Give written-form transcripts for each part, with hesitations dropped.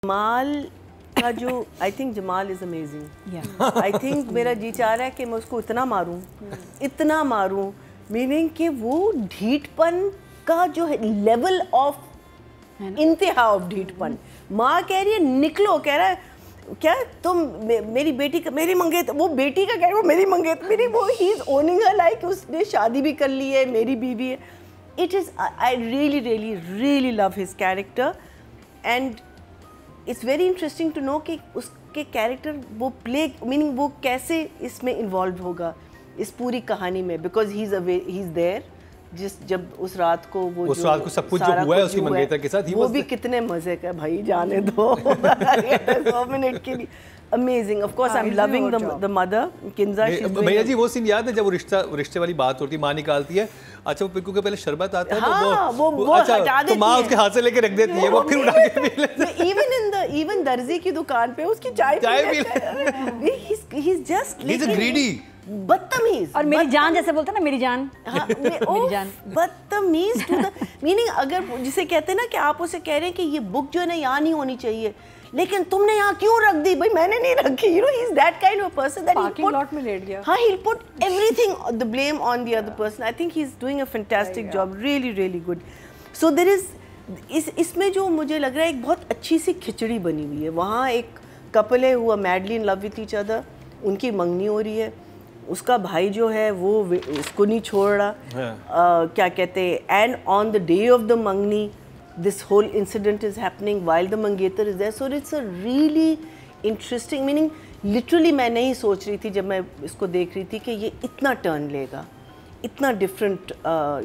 जमाल का जो I think Jamal is amazing. I think मेरा जी चाह रहा है कि मैं उसको इतना मारूं मीनिंग कि वो ढीठपन का जो है लेवल ऑफ इंतहा ऑफ ढीठपन। माँ कह रही है निकलो, कह रहा है क्या तुम मेरी बेटी का मेरी मंगेत, वो बेटी का कह रही है वो मेरी मंगेत मेरी, वो he is owning her like उसने शादी भी कर ली है, मेरी बीवी है। It is I really really really love his character and it's very interesting to know कि उसके कैरेक्टर वो प्ले मीनिंग वो कैसे इसमें इन्वॉल्व होगा इस पूरी कहानी में, बिकॉज ही इज़ देयर जब उस रात को वो उस रात को सब कुछ जो हुआ है उसकी मंगेतर के साथ वो भी कितने मजे का भाई, जाने दो 2 मिनट के लिए amazing. Of course I am loving the mother Kinza. भैया जी वो सीन याद है जब वो रिश्ते वाली बात होती है, माँ निकालती है, अच्छा वो पिक्कू के पहले शरबत आता है हाँ, तो वो अच्छा हटा देती तो माँ उसके हाथ से लेके रख देती है, वो फिर उठा के पी लेते हैं। इवन दर्जी की दुकान पे उसकी चाय पी लेते हैं। ही इज जस्ट ग्रीडी बदतमीज, और मेरी जान जैसे बोलते हैं ना, मेरी जान। हाँ, मेरी जान बदतमीज टू द मीनिंग। अगर जिसे कहते हैं ना कि आप उसे कह रहे हैं कि ये बुक जो है ना यहाँ नहीं होनी चाहिए, लेकिन तुमने यहाँ क्यों रख दी? भाई मैंने नहीं रखी। You know he is that kind of person that parking lot में लेट गया। हाँ, he'll put everything the blame on the other person. I think he's doing a fantastic job, really really good. So there is इसमें जो मुझे लग रहा है एक बहुत अच्छी सी खिचड़ी बनी हुई है। वहाँ एक कपल है हुआ madly in love with each other, उनकी मंगनी हो रही है, उसका भाई जो है वो इसको नहीं छोड़ रहा, क्या कहते हैं, and on the day of the मंगनी this whole incident is happening while the mangetar is there, so it's a really interesting meaning literally मैं नहीं सोच रही थी जब मैं इसको देख रही थी कि ये इतना टर्न लेगा, इतना डिफरेंट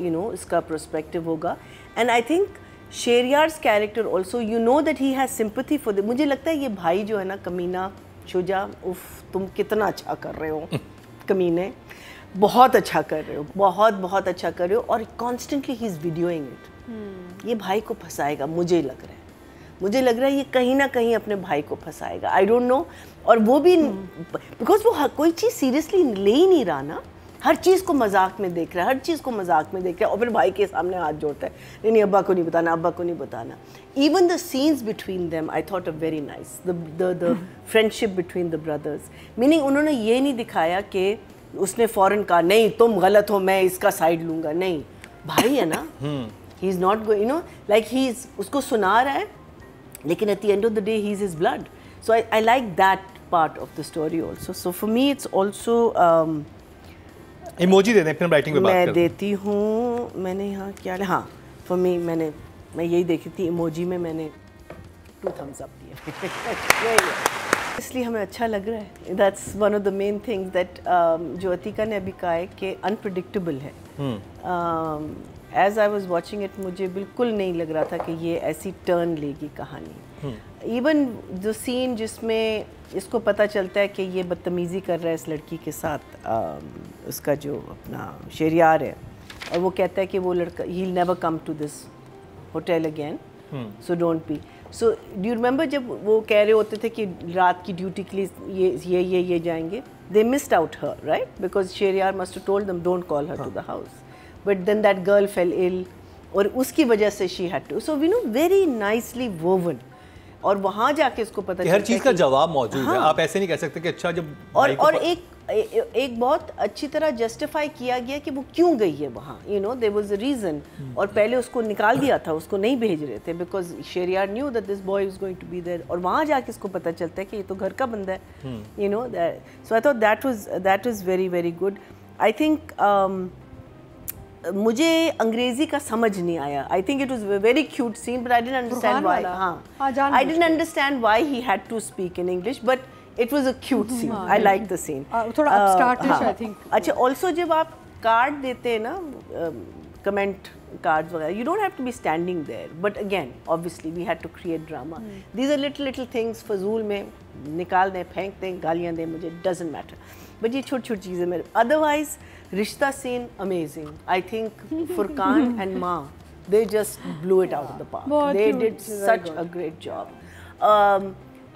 you know इसका पर्सपेक्टिव होगा। And I think Sheriyar's character also you know that he has sympathy for the, मुझे लगता है ये भाई जो है ना कमीना शुजा, उफ तुम कितना अच्छा कर रहे हो कमीने, बहुत अच्छा कर रहे हो, बहुत अच्छा कर रहे हो, और कॉन्स्टेंटली ही इज़ वीडियोइंग इट। ये भाई को फंसाएगा, मुझे लग रहा है ये कहीं ना कहीं अपने भाई को फंसाएगा, आई डोंट नो। और वो भी बिकॉज वो कोई चीज़ सीरियसली ले ही नहीं रहा ना, हर चीज़ को मजाक में देख रहा है, और फिर भाई के सामने हाथ जोड़ता है, नहीं अब्बा को नहीं बताना। Even the scenes between them I thought a very nice, the friendship between the brothers, meaning उन्होंने ये नहीं दिखाया कि उसने फौरन कहा नहीं तुम गलत हो मैं इसका साइड लूँगा, नहीं भाई है ना, he is not going, you know, like he is उसको सुना रहा है, लेकिन at the end of the day he is his blood. So I like that part of the story also. So for me it's also emoji दे दें फिर writing पे बात करते हैं। मैं देती हूँ, मैंने यहाँ क्या हाँ for me मैं यही देखी थी, इमोजी में मैंने 2 thumbs up दिए। इसलिए हमें अच्छा लग रहा है। That's one of the main things that जो अतीका ने अभी कहा है कि unpredictable है। As I was watching it मुझे बिल्कुल नहीं लग रहा था कि ये ऐसी टर्न लेगी कहानी। इवन जो सीन जिसमें इसको पता चलता है कि ये बदतमीज़ी कर रहा है इस लड़की के साथ, उसका जो अपना शेरियार है, और वो कहता है कि वो लड़का he will never come to this hotel again, so don't be. So do you remember जब वो कह रहे होते थे कि रात की ड्यूटी के लिए ये जाएंगे, they missed out her right, because Sheheryar must have told them don't call her to the house, but then that girl fell ill और उसकी वजह से she had to, so we know very nicely woven, और वहाँ जाके उसको पता चलता है हर चीज़ का जवाब मौजूद है। आप ऐसे नहीं कह सकते कि अच्छा जब और एक बहुत अच्छी तरह जस्टिफाई किया गया कि वो क्यों गई है वहाँ, you know there was a reason, और पहले उसको निकाल दिया था, उसको नहीं भेज रहे थे because Shehryar knew that this boy was going to be there, और वहाँ जाके इसको पता चलता है कि ये तो घर का बंदा है, you know so I thought that was very very good. I think मुझे अंग्रेजी का समझ नहीं आया। I think it was very cute scene but I didn't understand why, हाँ I didn't understand why he had to speak in English, but it was a cute scene, I like the scene, थोड़ा upstartish I think. अच्छा also जब आप card देते हैं ना, comment cards वगैरह, you don't have to be standing there, but again obviously we had to create drama. These are little things, फजूल में निकाल दें, फेंक दें, गालियाँ दें, मुझे doesn't matter, but ये छोटी चीज़ें मेरे। otherwise रिश्ता scene amazing, I think Furqan and Ma, they just blew it out of the park, they did such a great job.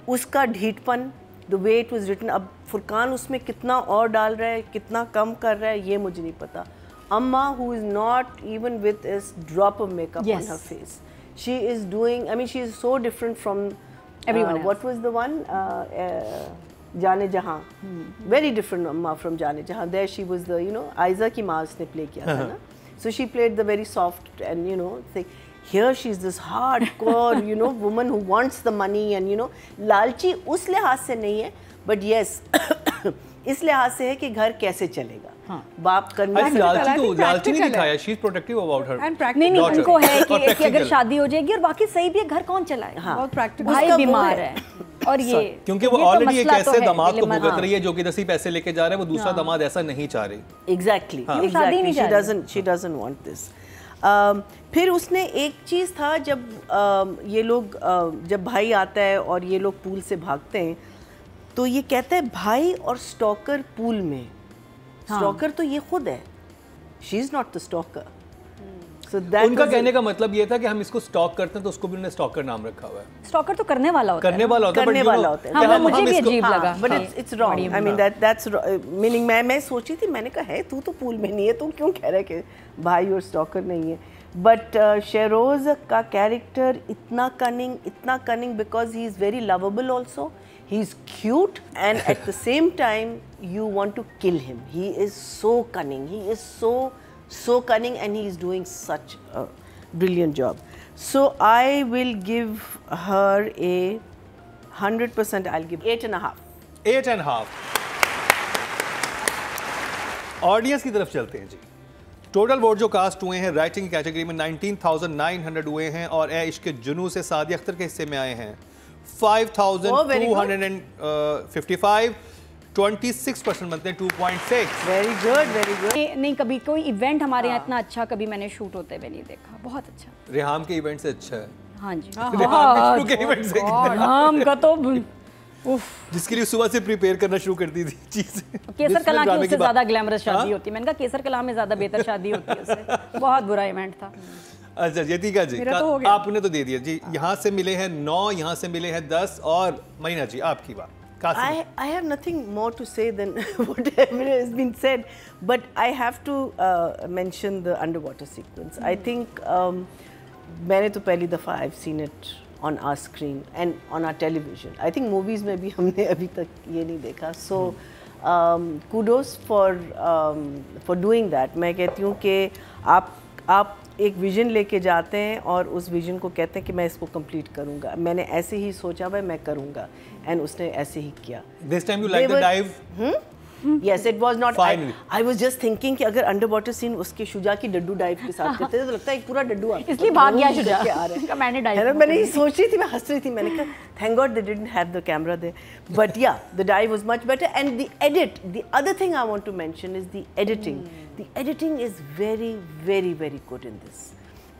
उसका ढीठपन, the way it was written, अब फुरकान उसमें कितना और डाल रहा है, कितना कम कर रहा है, ये मुझे नहीं पता। Amma, who is not even with a drop of makeup on her face, she is doing, I mean she is so different from Everyone else. What was the one? जाने जहाँ. Very different from जाने जहाँ. There she was the, you know, Aiza की माँ उसने play किया था ना. So she played the very soft and, you know, thing. Here she's this hardcore, you know, woman who wants the money and, you know, लालची उस लिहाज से नहीं है, but yes, इस लिहाज से है कि घर कैसे चलेगा. बाप करना लालची नहीं दिखाया. She's protective about her. नहीं उनको है कि अगर शादी हो जाएगी और बाकी सही भी है, घर कौन चलाए. बहुत प्रैक्टिकल. भाई बीमार है और ये क्योंकि वो ऑलरेडी एक ऐसे दामाद को भुगत रही है जो कि 10 पैसे लेके जा रहा है, वो दूसरा दामाद ऐसा नहीं चाह रही. Exactly. She doesn't want this. फिर उसने एक चीज़ था जब ये लोग जब भाई आता है और ये लोग पूल से भागते हैं तो ये कहता है भाई और स्टॉकर पूल में. स्टॉकर तो ये खुद है. She is not the stalker. So उनका कहने का मतलब ये था कि हम इसको स्टॉक करते हैं तो उसको भी उन्होंने स्टॉकर नाम रखा हुआ है. स्टॉकर तो करने वाला होता है. करने वाला होता है. हाँ, मुझे भी अजीब लगा. But it's wrong. I mean that's meaning मैं सोची थी, मैंने कहा है तू तो पूल में नहीं है, तू क्यों कह रहा है कि भाई और स्टॉकर नहीं है. But शेरोज का कैरेक्टर इतना cunning because he is very lovable also. He is cute and at the same time you want to kill him. He is so cunning. He is so cunning and he is doing such a brilliant job. So I will give her a 100%. I'll give 8.5. 8.5. Audience की तरफ चलते हैं जी. Total vote जो cast हुए हैं writing category में 19,900 हुए हैं और ए इश्क जुनू से सादिया अख्तर के हिस्से में आए हैं 5,255. 26% बनते हैं 2.6. Very good. नहीं कभी कोई इवेंट हमारे यहाँ इतना अच्छा कभी मैंने शूट होते हुए नहीं देखा. बहुत अच्छा. रेहाम के इवेंट से अच्छा है. हाँ जी. रेहाम के इवेंट से रेहाम का तो जिसके लिए सुबह से प्रिपेयर करना शुरू कर दी थी चीजें. केसर कलां की उससे ज्यादा ग्लैमरस शादी होती है. मैंने कहा केसर कलां में ज्यादा बेहतर शादी होती है उससे. बहुत बुरा इवेंट था. अच्छा यतिका जी आपने तो दे दिया जी. यहाँ से मिले हैं 9, यहाँ से मिले हैं 10 और मरीना जी आपकी बात. I have nothing more to say than whatever has been said, but I have to mention the underwater sequence. I think मैंने तो पहली दफ़ा I've seen it on our screen and on our television. I think movies में भी हमने अभी तक ये नहीं देखा. So kudos for doing that. मैं कहती हूँ कि आप एक विजन लेके जाते हैं और उस विजन को कहते हैं कि मैं इसको कंप्लीट करूंगा. मैंने ऐसे ही सोचा भाई मैं करूंगा एंड उसने ऐसे ही किया. This time you like the dive? Yes, it was not. I was just thinking कि अगर अंडर वाटर सीन उसके शुजा की डड्डू डाइव के साथ करते थे तो लगता है एक पूरा डड्डू आ. इसलिए भाग गया शुजा. मैंने डाइव. मैंने ये सोच रही थी, मैं हंस रही थी. मैंने कहा thank God they didn't have the camera there. But yeah, the dive was much better and the edit. The other thing I want to mention is the editing. The editing is very, very, very good in this,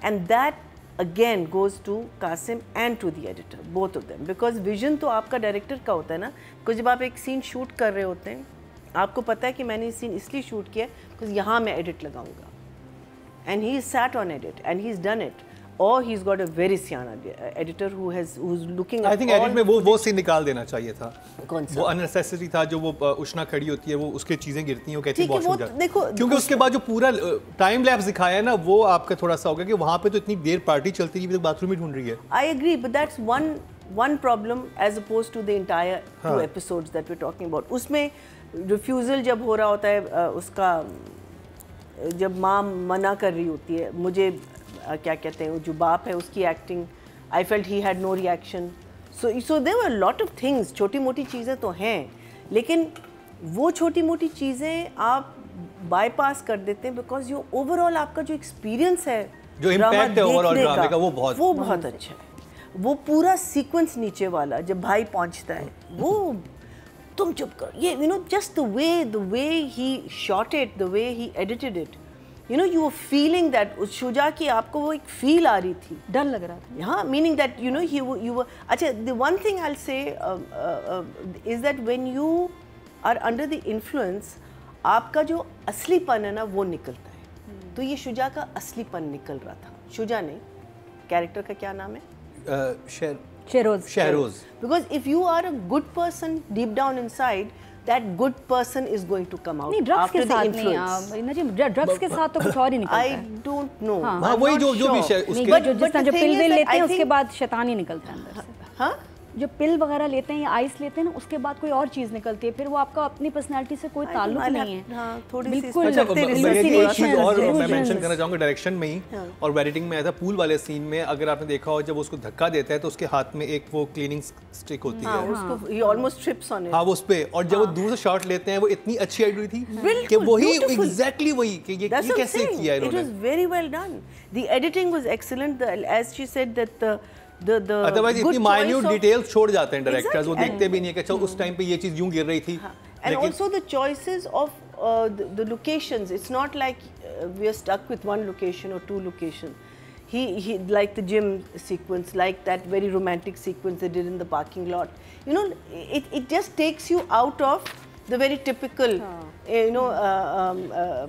and that again goes to Kasim and to the editor, both of them, because vision तो आपका director का होता है ना. because जब आप एक scene shoot कर रहे होते हैं आपको पता है कि मैंने ये सीन इसलिए शूट किया बिकॉज यहाँ मैं एडिट लगाऊंगा. And he is sat on edit and he is done it. और he is got a very सियाना editor who is looking. I think edit में वो सीन निकाल देना चाहिए था. कौन सा? वो अननेसेसरी था जो वो उष्णा खड़ी होती है, वो उसके चीजें गिरती हैं, वो कहती है वॉश हो जाती है. देखो क्योंकि उसके बाद जो पूरा टाइम लैप्स दिखाया है ना वो आपका थोड़ा सा होगा कि वहाँ पे तो इतनी देर पार्टी चलती रही, बाथरूम ही ढूंढ रही है. I agree but that's one problem as opposed to the entire 2 episodes that we're talking about. उसमें रिफ्यूज़ल जब हो रहा होता है उसका, जब माँ मना कर रही होती है, मुझे क्या कहते हैं जो बाप है उसकी acting, I felt he had no reaction. So there were lot of things. छोटी मोटी चीज़ें तो हैं लेकिन वो छोटी मोटी चीज़ें आप बाईपास कर देते हैं बिकॉज जो ओवरऑल आपका जो एक्सपीरियंस है, जो इम्पैक्ट है ओवरऑल ड्रामे का, वो बहुत अच्छा है. वो पूरा सीक्वेंस नीचे वाला जब भाई पहुंचता है, वो तुम चुप कर, ये you know just the way he shot it, the way he edited it, you know you were feeling that. उस शुजा की आपको वो एक फील आ रही थी, डर लग रहा था. हाँ, meaning that you know you were. अच्छा, the one thing I will say is that when you are under the influence आपका जो असलीपन है ना वो निकलता है. तो ये शुजा का असलीपन निकल रहा था. शुजा नहीं, कैरेक्टर का क्या नाम है? Shehroz. Because if you are a good person deep down inside, that good person is going to come out after the influence. नहीं, ड्रग्स के साथ तो कुछ और ही निकलता है. I don't know. हाँ, वही जो भी उसके जिस तरह जो पिल लेते हैं उसके बाद शैतान ही निकलता है अंदर से. हाँ, जो पिल वगैरह लेते हैं या आइस लेते हैं ना, उसके बाद कोई और चीज़ निकलती है, फिर वो आपका अपनी पर्सनालिटी से कोई ताल्लुक नहीं है। हाँ, थोड़ी बिल्कुल। अच्छा, एक चीज और मैं मेंशन delusions। करना चाहूँगा डायरेक्शन में ही, और एडिटिंग में आया था पूल वाले सीन में, अगर आपने देखा हो जब उसको धक्का देता है तो उसके हाथ में एक वो क्लीनिंग स्टिक होती है, उसको he almost trips on it। हाँ वो उस पे, और जब वो दूर से शॉट लेते हैं वो इतनी अच्छी आइडिया थी कि वही एग्जैक्टली वही कि ये कैसे किया इन्होंने। It was very well done. The editing was excellent. As she said that the otherwise इतनी माइन्यूट डिटेल्स छोड़ जाते हैं डायरेक्टर्स, वो Exactly. देखते भी नहीं है कि अच्छा उस टाइम पे ये चीज यूं गिर रही थी। And also the choices of the locations. It's not like we are stuck with one location or two locations. He like the gym sequence, like that very romantic sequence they did in the parking lot. You know, it just takes you out of the very typical, you know,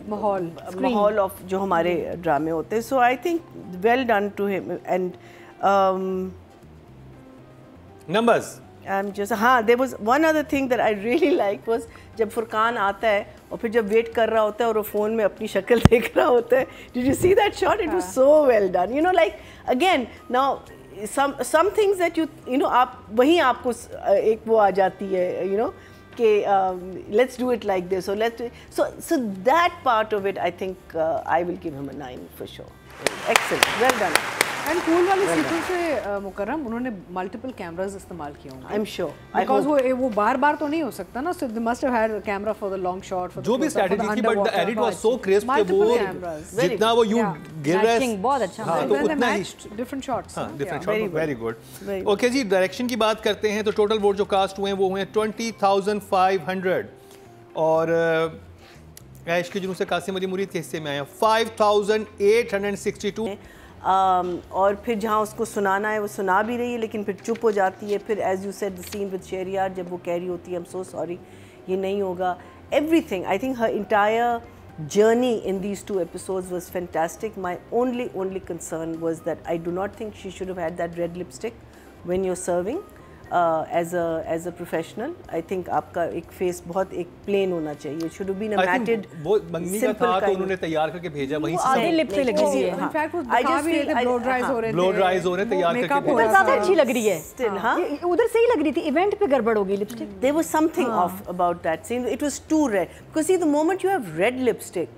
माहौल of जो हमारे ड्रामे होते हैं. So I think well done to him. And numbers. हाँ, there was one other thing that I really liked was जब फुरकान आता है और फिर जब वेट कर रहा होता है और वो फ़ोन में अपनी शक्ल देख रहा होता है. Did you see that shot? It was so well done. You know, like again now some things that you know आप वहीं आपको एक वो आ जाती है, you know, कि let's do it like this or so that part of it I think I will give him a 9 for sure. Excellent, well done. And cool वाले sequence से मुकर्रम उन्होंने मल्टीपल कैमरास इस्तेमाल किए होंगे. आई एम श्योर बिकॉज़ वो बार-बार तो नहीं हो सकता ना, so they must have had camera for the long shot, for जो भी स्ट्रेटजी थी, but the edit was so crisp कि वो जितना वो यूं गिर रहा है बहुत अच्छा, हाँ, तो उतना ही डिफरेंट शॉट्स. हाँ, different shot, very good. Okay जी, डायरेक्शन की बात करते हैं तो टोटल वोट जो कास्ट हुए हैं वो हुए 20,500 और ऐश के जुनून से कासिम अली मुरीद के हिस्से में आया 5,862. और फिर जहाँ उसको सुनाना है वो सुना भी रही है लेकिन फिर चुप हो जाती है. फिर as you said the scene with Sheheryar जब वो कह रही होती है आई एम सो सॉरी ये नहीं होगा. Everything, I think her entire journey in these 2 episodes was fantastic. My only concern was that I do not think she should have had that red lipstick when you're serving as a professional. I think आपका एक face बहुत एक plain होना चाहिए. Should have been a matted, वो मंगनी का था तो उन्होंने तैयार करके भेजा वहीं से. आधे लिप पे लगी हुई है. In fact वो दिखा भी रहे थे, ब्लो ड्राइज हो रहे थे. ब्लो ड्राइज हो रहे तैयार करके. ऊपर ज़्यादा अच्छी लग रही है. Still, हाँ. उधर सही लग रही थी, इवेंट पे गड़बड़ हो गई lipstick. There was something off about that scene. It was too red. Because see, the moment you have red lipstick,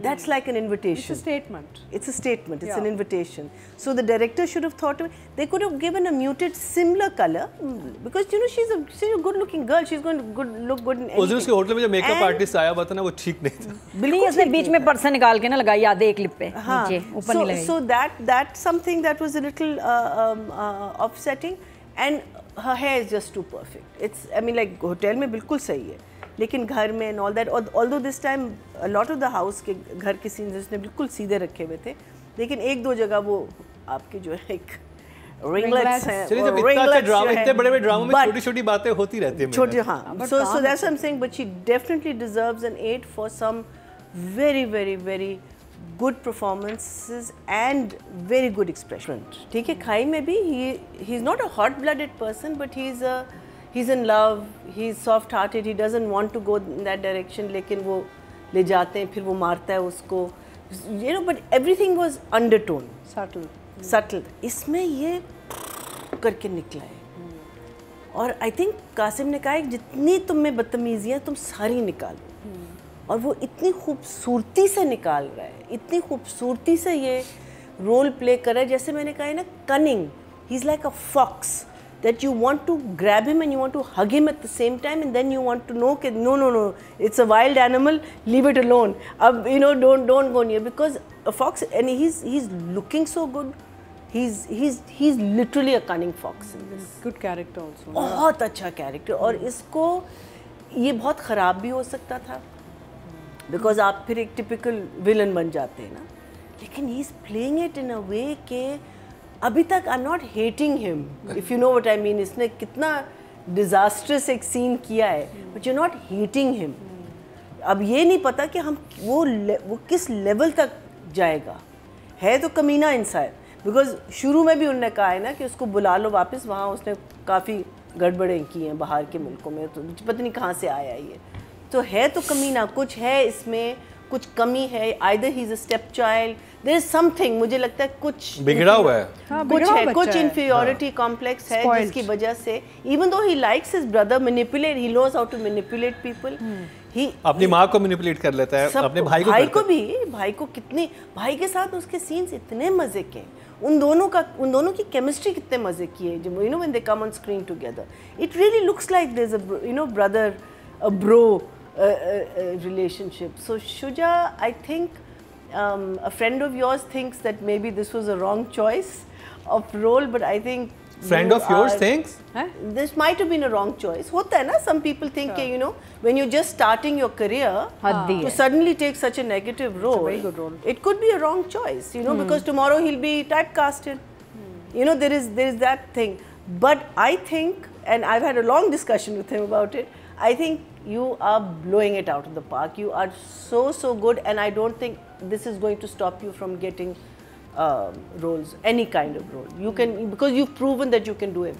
that's like an invitation. It's a statement. It's a statement. It's an invitation. So the director should have thought of it. They could have given a muted, similar color because you know she's a good-looking girl. She's going to look good in anything. उस दिन उसके hotel में जो makeup artist आया हुआ था ना वो ठीक नहीं था. नहीं, उसने बीच में पर्सन निकाल के ना लगाई आधे एक लिप पे, नीचे ऊपर नहीं लगाई. So that's something that was a little offsetting, and her hair is just too perfect. It's, I mean, like hotel में बिल्कुल सही है. लेकिन घर में and all that, although this time a lot of the house के घर के सीन्स उसने बिल्कुल सीधे रखे हुए थे, लेकिन एक दो जगह वो आपके जो है एक रिंगलेट्स हैं, चलिए जब इतने बड़े ड्रामों में छोटी-छोटी बातें होती रहती हैं. छोटी, हाँ. So that's what I'm saying, but she definitely deserves an 8 for some very good performances and very good expression. ठीक है, खाई में भी he's not a hot-blooded person, but he's in love, he's soft-hearted, he doesn't want to go in that direction, लेकिन वो ले जाते हैं, फिर वो मारता है उसको, you know, but everything was undertone, subtle. इसमें ये करके निकला है. और I think कासिम ने कहा जितनी तुम में बदतमीजियाँ तुम सारी निकालो, और वो इतनी खूबसूरती से निकाल रहा है, इतनी खूबसूरती से ये रोल प्ले कर रहा है, जैसे मैंने कहा है ना, cunning, he's like a fox. That you want to grab him and you want to hug him at the same time, and then you want to know that no, it's a wild animal, leave it alone. You know, don't go near, because a fox, and he's looking so good. He's literally a cunning fox in this. Good character also. बहुत अच्छा character, और इसको ये बहुत ख़राब भी हो सकता था, because आप फिर एक typical villain बन जाते हैं ना, लेकिन he's playing it in a way के अभी तक I am not hating him, if you know what I mean. इसने कितना डिज़ास्ट्रस एक सीन किया है, but you not hating him. अब ये नहीं पता कि हम वो किस लेवल तक जाएगा. है तो कमीना इंसान, बिकॉज शुरू में भी उन्होंने कहा है ना कि उसको बुला लो वापस, वहाँ उसने काफ़ी गड़बड़ें की हैं बाहर के मुल्कों में, तो पता नहीं कहाँ से आया ये. तो है तो कमीना, कुछ है इसमें कुछ कमी है, either he's a stepchild, there is something, मुझे लगता है कुछ बिगड़ा हुआ है, कुछ है, कुछ inferiority complex है जिसकी वजह से even though he likes his brother manipulate, he knows how to manipulate people, अपनी माँ को मैनिपुलेट कर लेता है, अपने भाई को कितने, भाई के साथ उसके सीन्स इतने मजे के, उन दोनों की केमिस्ट्री कितने मजे की है, जब when they come on screen together, it really looks like there's a brother, a bro relationship. So Shuja, I think a friend of yours thinks that maybe this was a wrong choice of role, but I think friend of yours thinks this might have been a wrong choice. होता है ना, some people think कि when you're just starting your career to suddenly take such a negative role, it's a very good role. It could be a wrong choice, because tomorrow he'll be typecasted. There is that thing. But I think, and I've had a long discussion with him about it, I think you are blowing it out of the park. You are so good, and I don't think this is going to stop you from getting roles, any kind of role. You can, because you've proven that you can do everything.